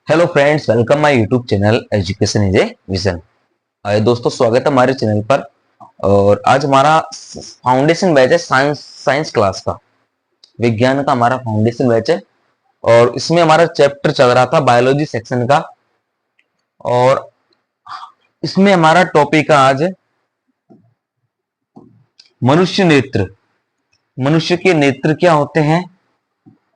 Hello friends, welcome my YouTube channel education is a vision. दोस्तों, स्वागत है हमारे चैनल पर। और आज हमारा फाउंडेशन बैच है साइंस क्लास का। विज्ञान का हमारा फाउंडेशन बैच है और इसमें हमारा चैप्टर चल रहा था बायोलॉजी सेक्शन का। और इसमें हमारा टॉपिक है आज मनुष्य नेत्र। मनुष्य के नेत्र क्या होते हैं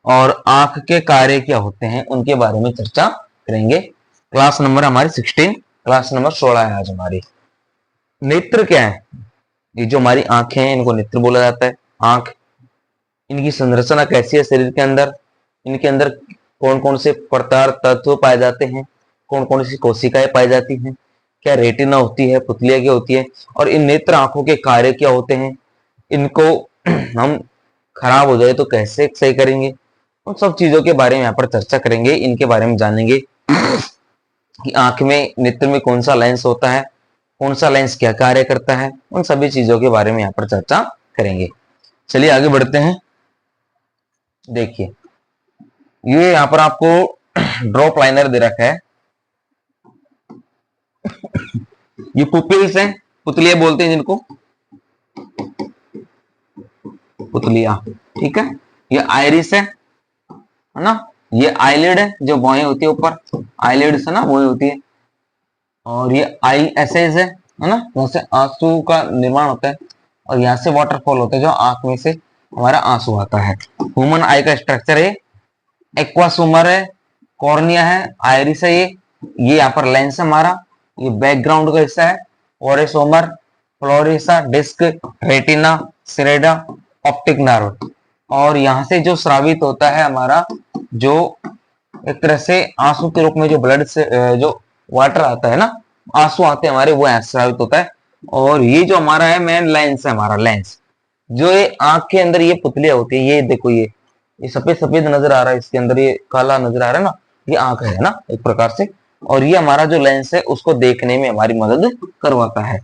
और आंख के कार्य क्या होते हैं, उनके बारे में चर्चा करेंगे। क्लास नंबर हमारी 16, क्लास नंबर 16 है आज हमारी। नेत्र क्या है? ये जो हमारी आंखें हैं, इनको नेत्र बोला जाता है। आंख, इनकी संरचना कैसी है शरीर के अंदर, इनके अंदर कौन कौन से प्रकार तत्व पाए जाते हैं, कौन कौन सी कोशिकाएं पाई जाती हैं, क्या रेटिना होती है, पुतलिया क्या होती है, और इन नेत्र आंखों के कार्य क्या होते हैं, इनको हम खराब हो जाए तो कैसे सही करेंगे, उन सब चीजों के बारे में यहाँ पर चर्चा करेंगे। इनके बारे में जानेंगे कि आंख में, नेत्र में कौन सा लेंस होता है, कौन सा लेंस क्या कार्य करता है, उन सभी चीजों के बारे में यहाँ पर चर्चा करेंगे। चलिए आगे बढ़ते हैं। देखिए, ये यहाँ पर आपको ड्रॉप लाइनर दे रखा है। ये पुपिल्स हैं, पुतलिया बोलते हैं जिनको, पुतलिया, ठीक है। ये आयरिस है ना। ये आईलिड है, जो भौहें होती है ऊपर, आईलिड से ना भौहें होती है। और ये आई एसेज है ना, जहाँ से आंसू का निर्माण होता है, और यहाँ से वाटरफॉल होता है, जो आंख में से हमारा आंसू आता है। ह्यूमन आई का स्ट्रक्चर है, एक्वासोमर है, कॉर्निया है, आयरिस है। ये यहाँ पर लेंस है हमारा, ये बैकग्राउंड का हिस्सा है। ओरेसोमर, फ्लोरेसा, डिस्क, रेटिना, सिरेडा, ऑप्टिक नर्व। और यहाँ से जो स्रावित होता है हमारा, जो एक तरह से आंसू के रूप में जो ब्लड से जो वाटर आता है ना, आंसू आते हैं हमारे, वो स्रावित होता है। और ये जो हमारा है मेन लेंस है, हमारा लेंस, जो ये आंख के अंदर ये पुतलियां होती है। ये देखो, ये सफेद सफेद नजर आ रहा है, इसके अंदर ये काला नजर आ रहा है ना, ये आंख है ना एक प्रकार से। और ये हमारा जो लेंस है उसको देखने में हमारी मदद करवाता है।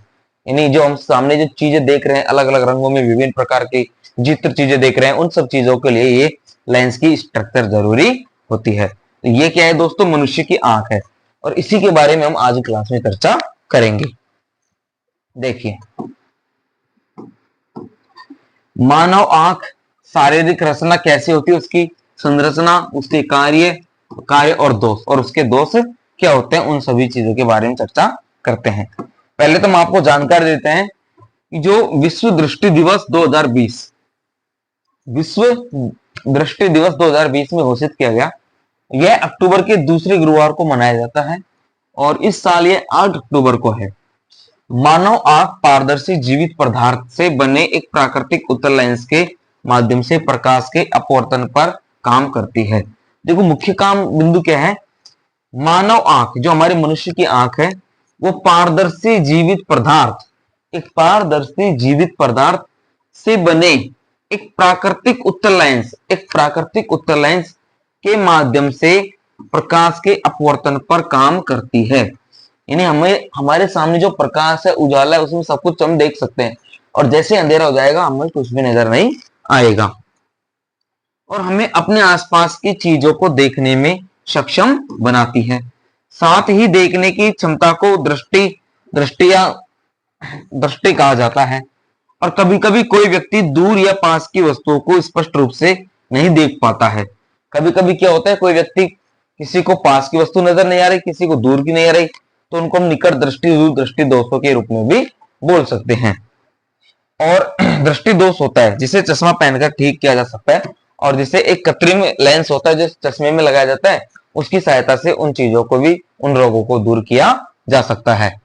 यानी जो हम सामने जो चीजें देख रहे हैं, अलग अलग रंगों में विभिन्न प्रकार की चित्र चीजें देख रहे हैं, उन सब चीजों के लिए ये लेंस की स्ट्रक्चर जरूरी होती है। तो ये क्या है दोस्तों? मनुष्य की आंख है, और इसी के बारे में हम आज क्लास में चर्चा करेंगे। देखिए, मानव आंख शारीरिक रचना कैसी होती है, उसकी संरचना, उसके कार्य और दोष, और उसके दोष क्या होते हैं, उन सभी चीजों के बारे में चर्चा करते हैं। पहले तो हम आपको जानकारी देते हैं कि जो विश्व दृष्टि दिवस 2020, विश्व दृष्टि दिवस 2020 में घोषित किया गया। यह अक्टूबर के दूसरे गुरुवार को मनाया जाता है, और इस साल यह 8 अक्टूबर को है। मानव आंख पारदर्शी जीवित पदार्थ से बने एक प्राकृतिक उत्तल लेंस के माध्यम से प्रकाश के अपवर्तन पर काम करती है। देखो, मुख्य काम बिंदु क्या है? मानव आंख, जो हमारे मनुष्य की आंख है, वो पारदर्शी जीवित पदार्थ, एक पारदर्शी जीवित पदार्थ से बने एक प्राकृतिक उत्तल लेंस, एक प्राकृतिक उत्तल लेंस के माध्यम से प्रकाश के अपवर्तन पर काम करती है। यानी हमें, हमारे सामने जो प्रकाश है, उजाला है, उसमें सब कुछ हम देख सकते हैं, और जैसे अंधेरा हो जाएगा हमें कुछ भी नजर नहीं आएगा, और हमें अपने आसपास की चीजों को देखने में सक्षम बनाती है। साथ ही देखने की क्षमता को दृष्टि कहा जाता है। और कभी कभी कोई व्यक्ति दूर या पास की वस्तुओं को स्पष्ट रूप से नहीं देख पाता है। कभी कभी क्या होता है, कोई व्यक्ति, किसी को पास की वस्तु नजर नहीं आ रही, किसी को दूर की नहीं आ रही, तो उनको हम निकट दृष्टि, दूर दृष्टि दोषों के रूप में भी बोल सकते हैं। और दृष्टि दोष होता है जिसे चश्मा पहनकर ठीक किया जा सकता है, और जिसे एक कृत्रिम लेंस होता है जो चश्मे में लगाया जाता है, उसकी सहायता से उन चीजों को भी, उन रोगों को दूर किया जा सकता है।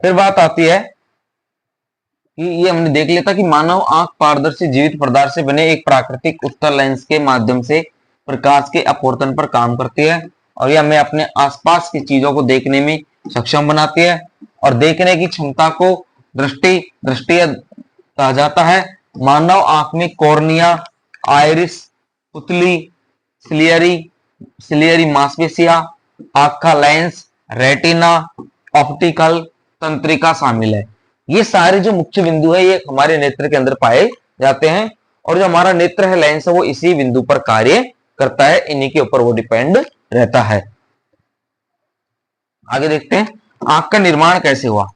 फिर बात आती है कि ये हमने देख लिया था कि मानव आंख पारदर्शी जीवित पदार्थ से बने एक प्राकृतिक उत्तल लेंस के माध्यम से प्रकाश के अपवर्तन पर काम करती है, और यह हमें अपने आसपास की चीजों को देखने में सक्षम बनाती है। और देखने की क्षमता को दृष्टि कहा जाता है। मानव आंख में कॉर्निया, आइरिस, पुतली, सिलियरी सिलियरी मांसपेशियां, आंख का लेंस, रेटिना, ऑप्टिकल तंत्रिका शामिल है। ये सारे जो मुख्य बिंदु है ये हमारे नेत्र के अंदर पाए जाते हैं, और जो हमारा नेत्र है, लेंस है, वो इसी बिंदु पर कार्य करता है, इन्हीं के ऊपर वो डिपेंड रहता है। आगे देखते हैं आंख का निर्माण कैसे हुआ।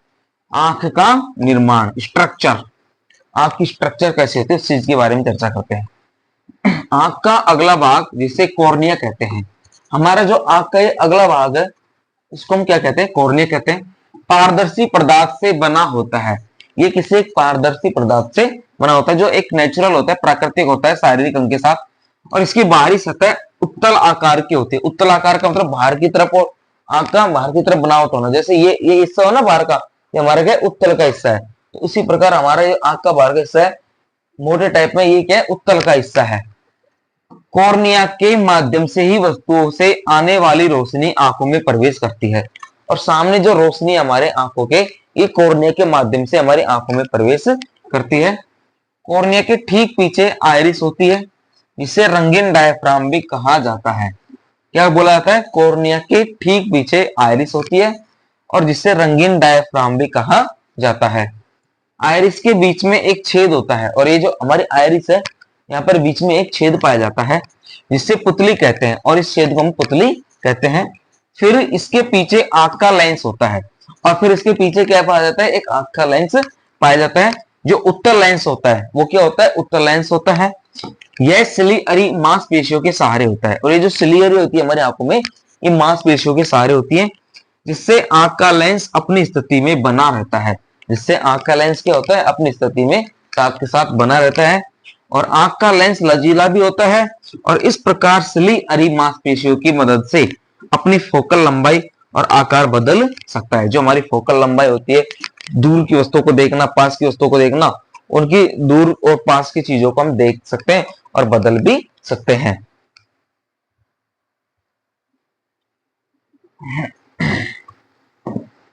आंख का निर्माण, स्ट्रक्चर, आंख की स्ट्रक्चर कैसे होती है उस चीज के बारे में चर्चा करते हैं। आंख का अगला भाग जिसे कॉर्निया कहते हैं, हमारा जो आंख का ये अगला भाग है इसको हम क्या कहते हैं, कॉर्निया कहते हैं। पारदर्शी पदार्थ से बना होता है, ये किसी एक पारदर्शी पदार्थ से बना होता है जो एक नेचुरल होता है, प्राकृतिक होता है शारीरिक अंग के साथ, और इसकी बाहरी सतह उत्तल आकार की होती है। उत्तल आकार का मतलब बाहर की तरफ, और आंख का बाहर की तरफ बनावट होना, जैसे ये हिस्सा हो ना बाहर का, ये हमारा क्या उत्तल का हिस्सा है, तो उसी प्रकार हमारा ये आंख का बाहर का हिस्सा है मोटे टाइप में, ये क्या है, उत्तल का हिस्सा है। कॉर्निया के माध्यम से ही वस्तुओं से आने वाली रोशनी आंखों में प्रवेश करती है, और सामने जो रोशनी हमारे आंखों के, ये कॉर्निया के माध्यम से हमारी आंखों में प्रवेश करती है। कॉर्निया के ठीक पीछे आइरिस होती है, जिसे रंगीन डायफ्राम भी कहा जाता है। क्या बोला जाता है, कॉर्निया के ठीक पीछे आइरिस होती है और जिसे रंगीन डायफ्राम भी कहा जाता है। आइरिस के बीच में एक छेद होता है, और ये जो हमारी आइरिस है यहाँ पर बीच में एक छेद पाया जाता है जिससे पुतली कहते हैं, और इस छेद को हम पुतली कहते हैं। फिर इसके पीछे आंख का लेंस होता है, और फिर इसके पीछे क्या पाया जाता है, एक आंख का लेंस पाया जाता है जो उत्तल लेंस होता है। वो क्या होता है, उत्तल लेंस होता है। यह सिलियरी मांसपेशियों के सहारे होता है, और ये जो सिलियरी होती है हमारी आंखों में, ये मांसपेशियों के सहारे होती है, जिससे आंख का लेंस अपनी स्थिति में बना रहता है। जिससे आंख का लेंस क्या होता है, अपनी स्थिति में साथ के साथ बना रहता है, और आंख का लेंस लचीला भी होता है, और इस प्रकार सिलियरी मांसपेशियों की मदद से अपनी फोकल लंबाई और आकार बदल सकता है। जो हमारी फोकल लंबाई होती है, दूर की वस्तुओं को देखना, पास की वस्तुओं को देखना, उनकी दूर और पास की चीजों को हम देख सकते हैं और बदल भी सकते हैं।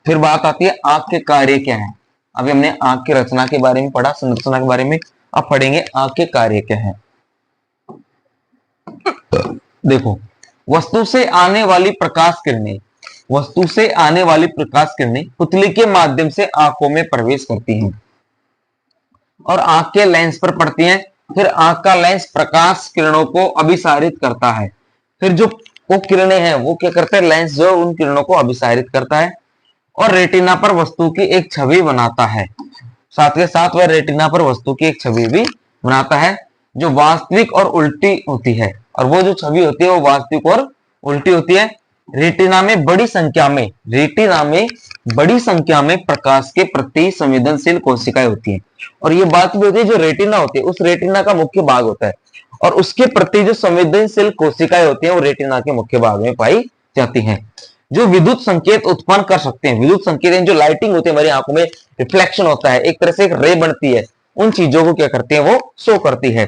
फिर बात आती है आंख के कार्य क्या है। अभी हमने आंख की रचना के बारे में पढ़ा, संरचना के बारे में, अब पढ़ेंगे आंख के कार्य क्या है। देखो, वस्तु से आने वाली प्रकाश किरणें, वस्तु से आने वाली प्रकाश किरणें पुतली के माध्यम से आंखों में प्रवेश करती हैं और आंख के लेंस पर पड़ती हैं। फिर आंख का लेंस प्रकाश किरणों को अभिसारित करता है। फिर जो वो किरणें हैं वो क्या करते हैं, लेंस जो उन किरणों को अभिसारित करता है और रेटिना पर वस्तु की एक छवि बनाता है। साथ के साथ वह रेटिना पर वस्तु की एक छवि भी बनाता है जो वास्तविक और उल्टी होती है, और वो जो छवि होती है वो वास्तविक और उल्टी होती है। रेटिना में बड़ी संख्या में प्रकाश के प्रति संवेदनशील कोशिकाएं होती हैं, और ये बात भी होती है जो रेटिना होती है उस रेटिना का मुख्य भाग होता है, और उसके प्रति जो संवेदनशील कोशिकाएं होती हैं वो रेटिना के मुख्य भाग में पाई जाती हैं, जो विद्युत संकेत उत्पन्न कर सकते हैं। विद्युत संकेत जो लाइटिंग होती है हमारी आंखों में, रिफ्लेक्शन होता है, एक तरह से एक रे बनती है, उन चीजों को क्या करती है, वो शो करती है।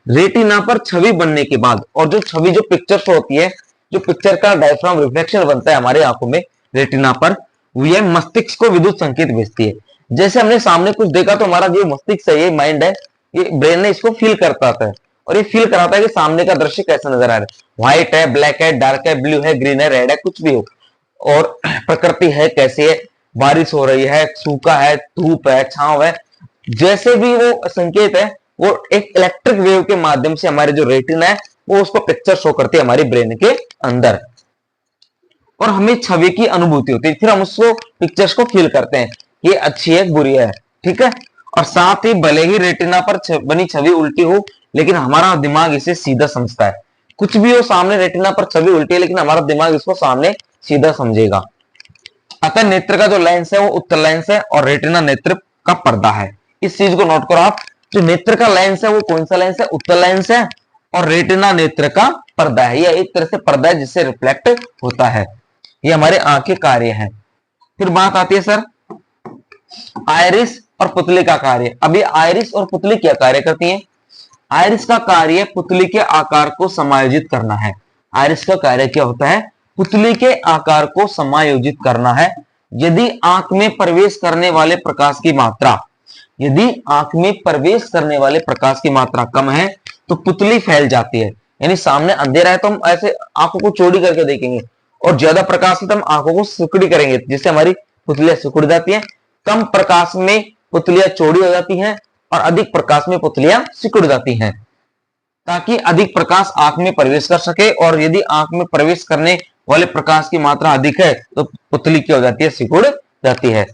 रेटिना पर छवि बनने के बाद, और जो छवि जो पिक्चर शो होती है, जो पिक्चर का डायफ्राम रिफ्लेक्शन बनता है हमारे आंखों में रेटिना पर, यह मस्तिष्क को विद्युत संकेत भेजती है। जैसे हमने सामने कुछ देखा तो हमारा जो मस्तिष्क है, ये माइंड है, ये ब्रेन है, इसको फील करता है, और ये फील कराता है कि सामने का दृश्य कैसा नजर आ रहा है, व्हाइट है, ब्लैक है, डार्क है, ब्लू है, ग्रीन है, रेड है, कुछ भी हो, और प्रकृति है कैसी है, बारिश हो रही है, सूखा है, धूप है, छांव है, जैसे भी वो संकेत है वो एक इलेक्ट्रिक वेव के माध्यम से हमारे जो रेटिना है वो उसको पिक्चर शो करती है हमारी ब्रेन के अंदर, और हमें छवि की अनुभूति होती है। फिर हम उसको पिक्चर्स को फील करते हैं, ये अच्छी है, बुरी है, ठीक है। और साथ ही भले ही रेटिना पर बनी छवि उल्टी हो, लेकिन हमारा दिमाग इसे सीधा समझता है। कुछ भी हो, सामने रेटिना पर छवि उल्टी है, लेकिन हमारा दिमाग इसको सामने सीधा समझेगा। अतः नेत्र का जो लेंस है वो उत्तल लेंस है और रेटिना नेत्र का पर्दा है। इस चीज को नोट करो आप, जो नेत्र का लेंस है वो कौन सा लेंस है, उत्तल लेंस है, और रेटिना नेत्र का पर्दा है, यह एक तरह से पर्दा है जिससे रिफ्लेक्ट होता है। ये हमारे आंख के कार्य है। फिर बात आती है सर आइरिस और पुतली का कार्य। अभी आइरिस और पुतली क्या कार्य करती हैं। आइरिस का कार्य पुतली के आकार को समायोजित करना है। आइरिस का कार्य क्या होता है, पुतली के आकार को समायोजित करना है। यदि आंख में प्रवेश करने वाले प्रकाश की मात्रा, यदि आंख में प्रवेश करने वाले प्रकाश की मात्रा कम है तो पुतली फैल जाती है, यानी सामने अंधेरा है तो हम ऐसे आंखों को चौड़ी करके देखेंगे, और ज्यादा प्रकाश है तो हम आंखों को सिकुड़ी करेंगे जिससे हमारी पुतलियां सिकुड़ जाती है। कम प्रकाश में पुतलियां चौड़ी हो जाती हैं और अधिक प्रकाश में पुतलियां सिकुड़ जाती हैं, ताकि अधिक प्रकाश आंख में प्रवेश कर सके। और यदि आंख में प्रवेश करने वाले प्रकाश की मात्रा अधिक है तो पुतली क्या हो जाती है, सिकुड़ जाती है,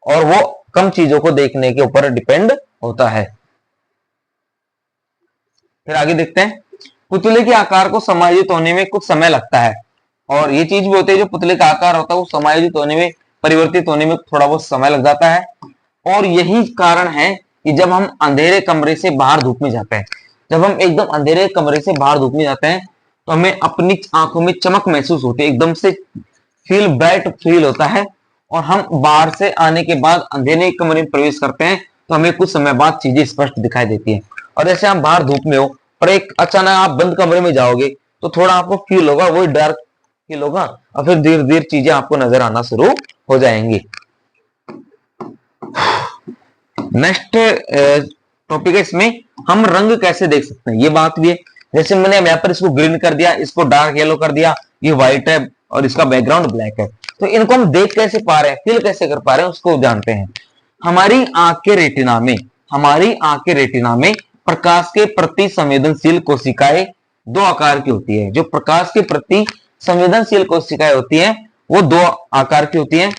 और वो कम चीजों को देखने के ऊपर डिपेंड होता है। फिर आगे देखते हैं, पुतले के आकार को समायोजित होने में कुछ समय लगता है, और ये चीज भी होती है जो पुतले का आकार होता है वो समायोजित होने में, परिवर्तित होने में थोड़ा बहुत समय लग जाता है। और यही कारण है कि जब हम अंधेरे कमरे से बाहर धूप में जाते हैं, जब हम एकदम अंधेरे कमरे से बाहर धूप में जाते हैं तो हमें अपनी आंखों में चमक महसूस होती है, एकदम से फील ब्राइट फील होता है। और हम बाहर से आने के बाद अंधेरे कमरे में प्रवेश करते हैं तो हमें कुछ समय बाद चीजें स्पष्ट दिखाई देती हैं। और जैसे हम बाहर धूप में हो पर एक अचानक आप बंद कमरे में जाओगे तो थोड़ा आपको फील होगा, वही डार्क फील होगा, और फिर धीरे धीरे चीजें आपको नजर आना शुरू हो जाएंगी। नेक्स्ट टॉपिक है, इसमें हम रंग कैसे देख सकते हैं, ये बात भी है। जैसे मैंने यहाँ पर इसको ग्रीन कर दिया, इसको डार्क येलो कर दिया, ये व्हाइट है और इसका बैकग्राउंड ब्लैक है, तो इनको हम देख कैसे पा रहे हैं, फील कैसे कर पा रहे हैं, उसको जानते हैं। हमारी आंख के रेटिना में, हमारी आंख के रेटिना में प्रकाश के प्रति संवेदनशील कोशिकाएं दो आकार की होती है। जो प्रकाश के प्रति संवेदनशील कोशिकाएं होती हैं वो दो आकार की होती हैं,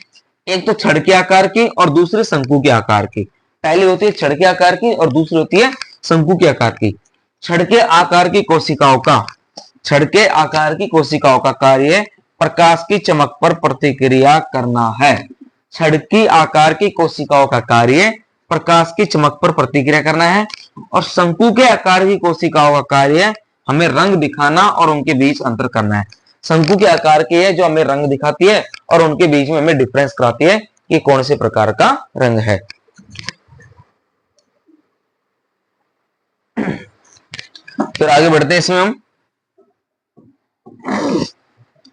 एक तो छड़ के आकार की और दूसरे शंकु के आकार की। पहली होती है छड़ के आकार की और दूसरी होती है शंकु के आकार की। छड़ के आकार की कोशिकाओं का, छड़ के आकार की कोशिकाओं का कार्य प्रकाश की चमक पर प्रतिक्रिया करना है। छड़ की आकार की कोशिकाओं का कार्य प्रकाश की चमक पर प्रतिक्रिया करना है, और शंकु के आकार की कोशिकाओं का कार्य हमें रंग दिखाना और उनके बीच अंतर करना है। शंकु के आकार की है जो हमें रंग दिखाती है और उनके बीच में हमें डिफरेंस कराती है कि कौन से प्रकार का रंग है। फिर आगे बढ़ते हैं, इसमें हम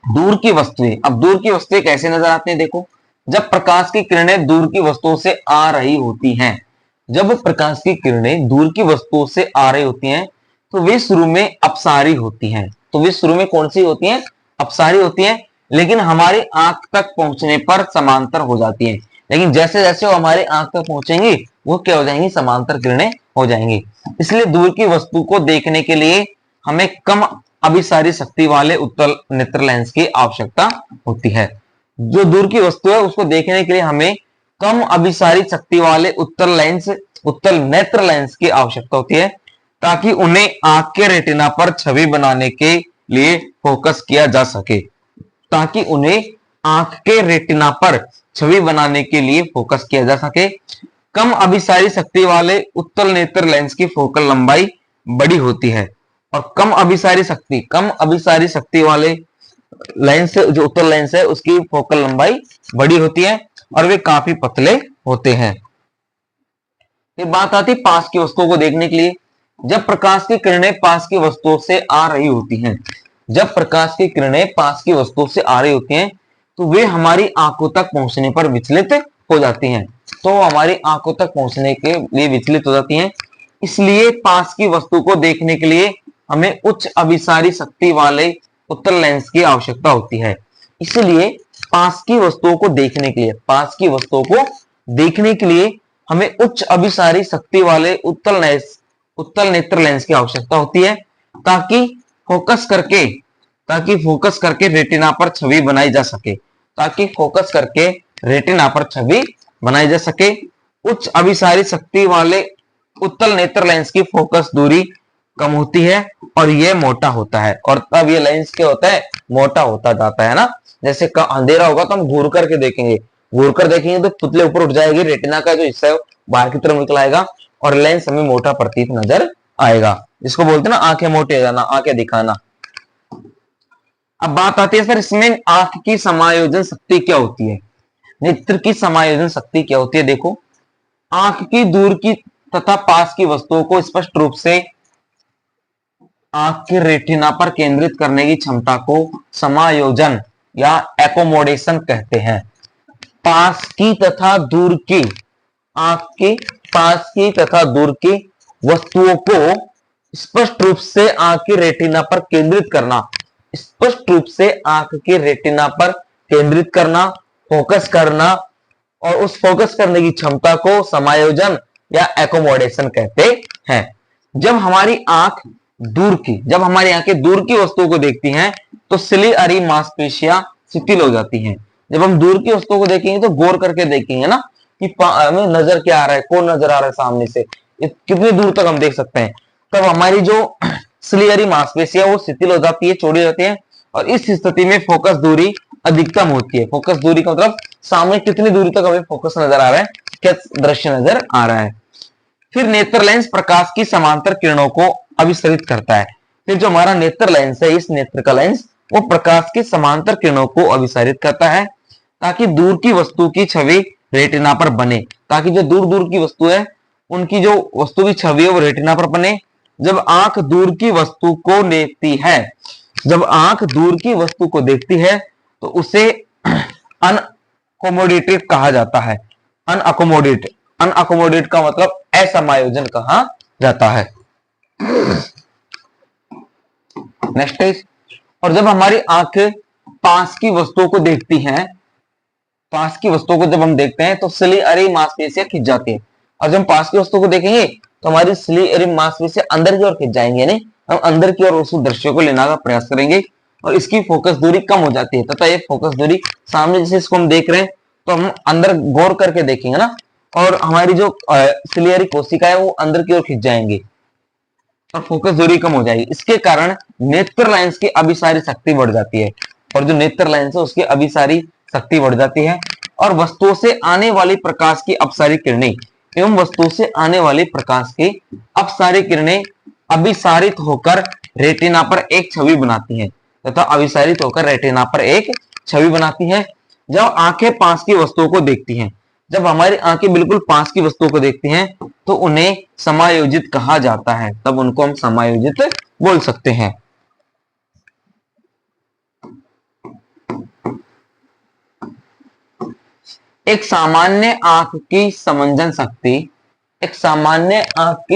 दूर की वस्तुएं। अब दूर की वस्तुएं कैसे नजर आती हैं, देखो, जब प्रकाश की किरणें दूर की वस्तुओं से आ रही होती हैं, जब प्रकाश की किरणें दूर की वस्तुओं से आ रही होती हैं तो वे शुरू में अपसारी होती हैं। तो वे शुरू में कौन सी होती हैं, अपसारी होती हैं, लेकिन हमारी आंख तक पहुंचने पर समांतर हो जाती हैं। लेकिन जैसे जैसे वो हमारे आंख तक पहुंचेंगी वो क्या हो जाएंगी, समांतर किरणें हो जाएंगी। इसलिए दूर की वस्तु को देखने के लिए हमें कम अभिसारी शक्ति वाले उत्तल नेत्र लेंस की आवश्यकता होती है। जो दूर की वस्तु है उसको देखने के लिए हमें कम अभिसारी शक्ति वाले उत्तल नेत्र लेंस की आवश्यकता होती है, ताकि उन्हें आंख के रेटिना पर छवि बनाने के लिए फोकस किया जा सके, ताकि उन्हें आंख के रेटिना पर छवि बनाने के लिए फोकस किया जा सके। कम अभिसारी शक्ति वाले उत्तल नेत्र लेंस की फोकल लंबाई बड़ी होती है, और कम अभिसारी शक्ति वाले लेंस, जो उत्तल लेंस है उसकी फोकल लंबाई बड़ी होती है और वे काफी पतले होते हैं। फिर बात आती है पास की वस्तुओं को देखने के लिए। जब प्रकाश की किरणें पास की वस्तुओं से आ रही होती हैं, जब प्रकाश की किरणें पास की वस्तुओं से आ रही होती हैं तो वे हमारी आंखों तक पहुंचने पर विचलित हो जाती हैं, तो हमारी आंखों तक पहुंचने के लिए विचलित हो जाती हैं। इसलिए पास की वस्तु को देखने के लिए हमें उच्च अभिसारी शक्ति वाले उत्तल लेंस की आवश्यकता होती है। इसलिए पास की वस्तुओं को देखने के लिए, पास की वस्तुओं को देखने के लिए हमें उच्च अभिसारी शक्ति वाले उत्तल नेत्र लेंस की आवश्यकता होती है, ताकि फोकस करके रेटिना पर छवि बनाई जा सके, ताकि फोकस करके रेटिना पर छवि बनाई जा सके। उच्च अभिसारी शक्ति वाले उत्तल नेत्र लेंस की फोकस दूरी कम होती है और यह मोटा होता है, और तब ये लेंस क्या होता है, मोटा होता जाता है ना। जैसे अंधेरा होगा तो हम घूर करके देखेंगे, घूर कर देखेंगे तो पुतले ऊपर उठ जाएगी, रेटिना का जो हिस्सा है बाहर की तरफ निकल आएगा और लेंस हमें मोटा प्रतीत नजर आएगा। इसको बोलते हैं ना आंखें मोटी हो जाना, आंखें दिखाना। अब बात आती है सर इसमें आंख की समायोजन शक्ति क्या होती है, नेत्र की समायोजन शक्ति क्या होती है। देखो, आंख की दूर की तथा पास की वस्तुओं को स्पष्ट रूप से आंख के रेटिना पर केंद्रित करने की क्षमता को समायोजन या एकोमोडेशन कहते हैं। पास की तथा दूर की, आंख की पास की तथा दूर की वस्तुओं को स्पष्ट रूप से आंख की रेटिना पर केंद्रित करना, स्पष्ट रूप से आंख की रेटिना पर केंद्रित करना, फोकस करना, और उस फोकस करने की क्षमता को समायोजन या एकोमोडेशन कहते हैं। जब हमारी आंखें दूर की वस्तुओं को देखती हैं तो सिलियरी मांसपेशियां शिथिल हो जाती हैं। जब हम दूर की वस्तुओं को देखेंगे तो गौर करके देखेंगे ना कि हमें नजर क्या आ रहा है, कौन नजर आ रहा है सामने से, कितनी दूर तक हम देख सकते हैं, तब हमारी जो सिलियरी मांसपेशियां वो शिथिल हो जाती है, चौड़ी हो जाती है, और इस स्थिति में फोकस दूरी अधिकतम होती है। फोकस दूरी का मतलब सामने कितनी दूरी तक हमें फोकस नजर आ रहा है, क्या दृश्य नजर आ रहा है। फिर नेत्र लेंस प्रकाश की समांतर किरणों को अभिसरित करता है। फिर जो हमारा नेत्र लेंस है, इस नेत्र का लेंस वो प्रकाश की समांतर किरणों को अभिसारित करता है ताकि दूर की वस्तु की छवि रेटिना पर बने, ताकि जो दूर दूर की वस्तु है उनकी जो वस्तु की छवि है वो रेटिना पर बने। जब आंख दूर की वस्तु को देखती है तो उसे अनअकोमोडेटेड कहा जाता है। अनअकोमोडेट का मतलब असमायोजन कहा जाता है। नेक्स्ट इज, और जब हमारी आंखें पास की वस्तुओं को देखती हैं, पास की वस्तुओं को जब हम देखते हैं तो सिलियरी मांसपेशियां खिंच जाती है, और जब हम पास की वस्तुओं को देखेंगे तो हमारी सिलियरी मांसपेशियां अंदर की ओर खिंच जाएंगे, यानी हम अंदर की ओर उस दृश्य को लेने का प्रयास करेंगे और इसकी फोकस दूरी कम हो जाती है तथा ये फोकस दूरी सामने जैसे इसको हम देख रहे हैं तो हम अंदर गौर करके देखेंगे ना, और हमारी जो सिलियरी कोशिका है वो अंदर की ओर खिंच जाएंगे और फोकस दूरी कम हो जाएगी। इसके कारण नेत्र लेंस की अभिसारी शक्ति बढ़ जाती है, और जो नेत्र लेंस है उसकी अभिसारी शक्ति बढ़ जाती है, और वस्तुओं से आने वाली प्रकाश की अपसारी किरणें एवं वस्तुओं से आने वाली प्रकाश की अपसारी किरणें अभिसारित होकर रेटिना पर एक छवि बनाती हैं तथा अभिसारित होकर रेटिना पर एक छवि बनाती है। जब आंखें पास की वस्तुओं को देखती हैं, जब हमारी आंखें बिल्कुल पास की वस्तुओं को देखती हैं तो उन्हें समायोजित कहा जाता है, तब उनको हम समायोजित बोल सकते हैं। एक सामान्य आंख की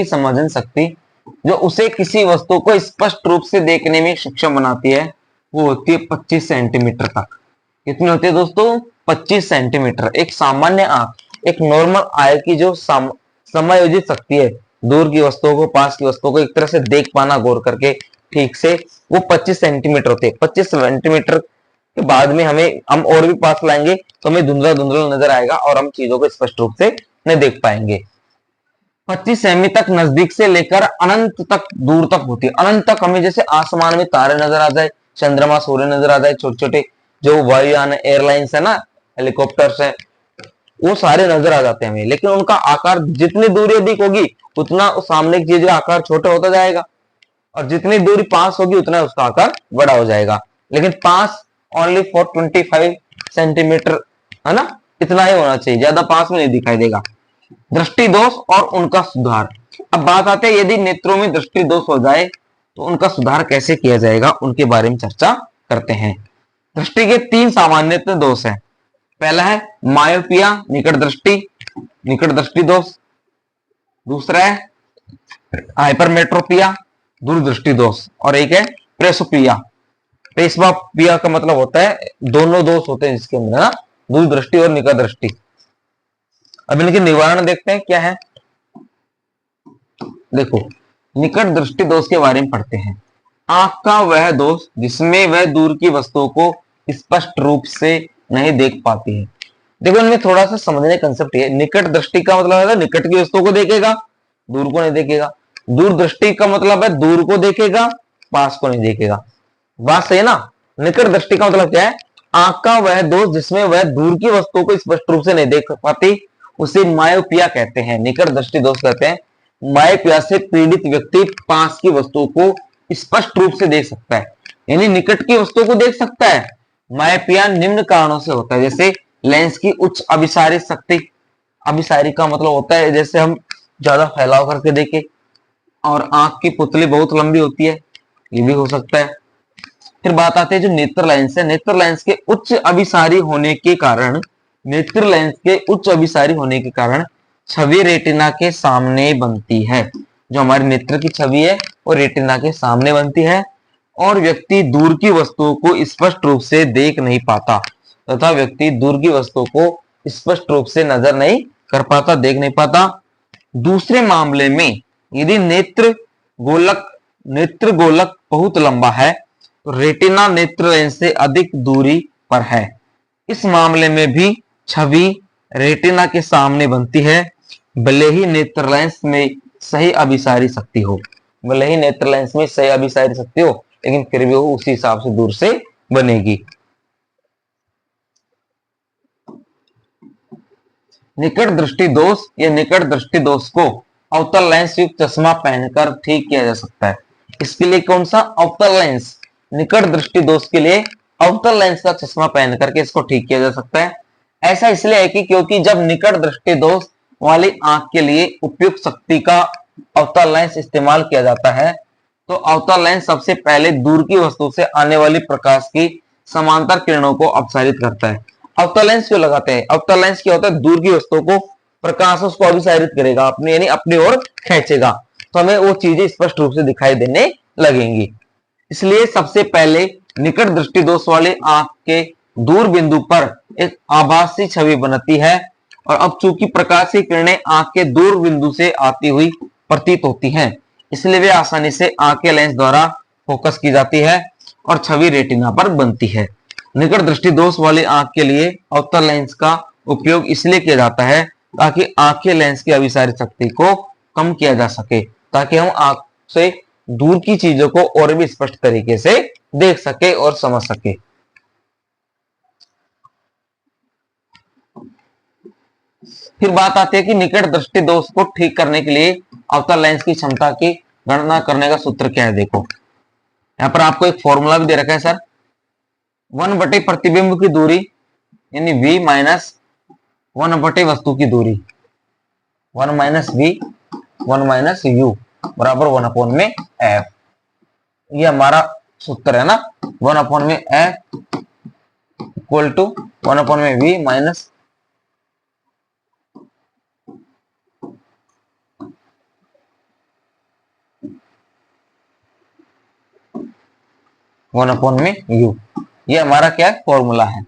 समंजन शक्ति जो उसे किसी वस्तु को स्पष्ट रूप से देखने में सक्षम बनाती है वो होती है 25 सेंटीमीटर तक। कितनी होती है दोस्तों? 25 सेंटीमीटर। एक सामान्य आंख, एक नॉर्मल आई की जो समायोजित शक्ति है दूर की वस्तुओं को पास की वस्तुओं को एक तरह से देख पाना गौर करके ठीक से, वो 25 सेंटीमीटर होते हैं। 25 सेंटीमीटर के बाद में हम और भी पास लाएंगे तो हमें धुंधला धुंधला नजर आएगा और हम चीजों को स्पष्ट रूप से नहीं देख पाएंगे। 25 सेमी तक नजदीक से लेकर अनंत तक दूर तक होती है। अनंत तक हमें जैसे आसमान में तारे नजर आ जाए, चंद्रमा सूर्य नजर आ जाए, छोटे छोटे जो वायुयान एयरलाइंस है ना, हेलीकॉप्टर्स है, वो सारे नजर आ जाते हैं हमें, लेकिन उनका आकार जितनी दूरी अधिक होगी उतना उस सामने की चीज का आकार छोटा होता जाएगा, और जितनी दूरी पास होगी उतना उसका आकार बड़ा हो जाएगा। लेकिन पास ओनली फॉर 25 सेंटीमीटर है ना, इतना ही होना चाहिए, ज्यादा पास में नहीं दिखाई देगा। दृष्टि दोष और उनका सुधार। अब बात आते है यदि नेत्रों में दृष्टि दोष हो जाए तो उनका सुधार कैसे किया जाएगा, उनके बारे में चर्चा करते हैं। दृष्टि के 3 सामान्य दोष है। पहला है मायोपिया, निकट दृष्टि दोष। दूसरा है हाइपरमेट्रोपिया, दूरदृष्टि दोष, और एक है प्रेसोपिया। प्रेसोपिया का मतलब होता है दोनों दोष होते हैं जिसके अंदर ना, दूरदृष्टि और निकट दृष्टि। अब इनके निवारण देखते हैं क्या है। देखो, निकट दृष्टि दोष के बारे में पढ़ते हैं। आंख का वह दोष जिसमें वह दूर की वस्तुओं को स्पष्ट रूप से नहीं देख पाती है। देखो, इनमें थोड़ा सा समझने कंसेप्ट है। निकट दृष्टि का मतलब है निकट की वस्तुओं को देखेगा, दूर को नहीं देखेगा। दूरदृष्टि का मतलब है दूर को देखेगा, पास को नहीं देखेगा। बात सही है ना। निकट दृष्टि का मतलब क्या है? आंख का वह दोष जिसमें वह दूर की वस्तुओं को स्पष्ट रूप से नहीं देख पाती, उसे मायोपिया कहते हैं, निकट दृष्टि दोष कहते हैं। मायोपिया से पीड़ित व्यक्ति पास की वस्तुओं को स्पष्ट रूप से देख सकता है, यानी निकट की वस्तुओं को देख सकता है। मायोपिया निम्न कारणों से होता है, जैसे लेंस की उच्च अभिसारी शक्ति। अभिसारी का मतलब होता है जैसे हम ज्यादा फैलाव करके देखें, और आंख की पुतली बहुत लंबी होती है, ये भी हो सकता है। फिर बात आती है जो नेत्र लेंस है। नेत्र लेंस के उच्च अभिसारी होने के कारण छवि रेटिना के सामने बनती है। जो हमारे नेत्र की छवि है वो रेटिना के सामने बनती है, और व्यक्ति दूर की वस्तुओं को स्पष्ट रूप से देख नहीं पाता, तथा व्यक्ति दूर की वस्तुओं को स्पष्ट रूप से नजर नहीं कर पाता, देख नहीं पाता। दूसरे मामले में यदि नेत्र गोलक बहुत लंबा है तो रेटिना नेत्र लेंस से अधिक दूरी पर है। इस मामले में भी छवि रेटिना के सामने बनती है, भले ही नेत्र लेंस में सही अभिसारी शक्ति हो, भले ही नेत्र लेंस में सही अभिसारी शक्ति हो, लेकिन फिर भी वो उसी हिसाब से दूर से बनेगी। निकट दृष्टि दोष या निकट दृष्टि दोष को अवतल लेंस युक्त चश्मा पहनकर ठीक किया जा सकता है। इसके लिए कौन सा अवतल लेंस, निकट दृष्टि दोष के लिए अवतल लेंस का चश्मा पहन करके इसको ठीक किया जा सकता है। ऐसा इसलिए है कि क्योंकि जब निकट दृष्टि दोष वाली आंख के लिए उपयुक्त शक्ति का अवतल लेंस इस्तेमाल किया जाता है तो अवतल लेंस सबसे पहले दूर की वस्तु से आने वाली प्रकाश की समांतर किरणों को अपसारित करता है। अवतल लेंस क्यों लगाते हैं? अवतल लेंस क्या होता है, दूर की वस्तु को प्रकाश उसको अभिसारित करेगा, अपने यानी अपनी ओर खींचेगा, तो हमें वो चीजें स्पष्ट रूप से दिखाई देने लगेंगी। इसलिए सबसे पहले निकट दृष्टि दोष वाले आंख के दूर बिंदु पर एक आभासी छवि बनती है और अब चूंकि प्रकाश की किरणें आंख के दूर बिंदु से आती हुई प्रतीत होती हैं, इसलिए वे आसानी से आंख के लेंस द्वारा फोकस की जाती है और छवि रेटिना पर बनती है। निकट दृष्टि दोष वाली आंख के लिए अवतल लेंस का उपयोग इसलिए किया जाता है ताकि आंख के लेंस की अभिसारी शक्ति को कम किया जा सके, ताकि हम आंख से दूर की चीजों को और भी स्पष्ट तरीके से देख सके और समझ सके। फिर बात आती है कि निकट दृष्टि दोष को ठीक करने के लिए अवतल लेंस की क्षमता की गणना करने का सूत्र क्या है। देखो यहां पर आपको एक फॉर्मूला भी दे रखा है सर, 1 प्रतिबिंब की दूरी यानी v माइनस 1 वस्तु की दूरी, 1 माइनस v 1 माइनस u बराबर 1 में f। ये हमारा सूत्र है ना, 1 में f इक्वल टू 1 में v माइनस 1 में u। ये हमारा क्या है, फॉर्मूला है।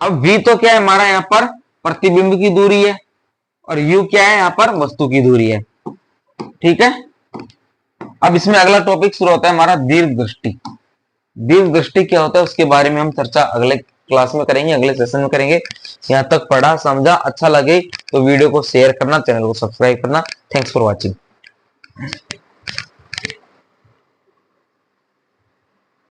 अब v तो क्या है हमारा यहाँ पर प्रतिबिंब की दूरी है और u क्या है यहाँ पर वस्तु की दूरी है, ठीक है। अब इसमें अगला टॉपिक शुरू होता है हमारा दीर्घ दृष्टि। दीर्घ दृष्टि क्या होता है उसके बारे में हम चर्चा अगले क्लास में करेंगे, अगले सेशन में करेंगे। यहाँ तक पढ़ा समझा अच्छा लगे तो वीडियो को शेयर करना, चैनल को सब्सक्राइब करना। Thanks for watching.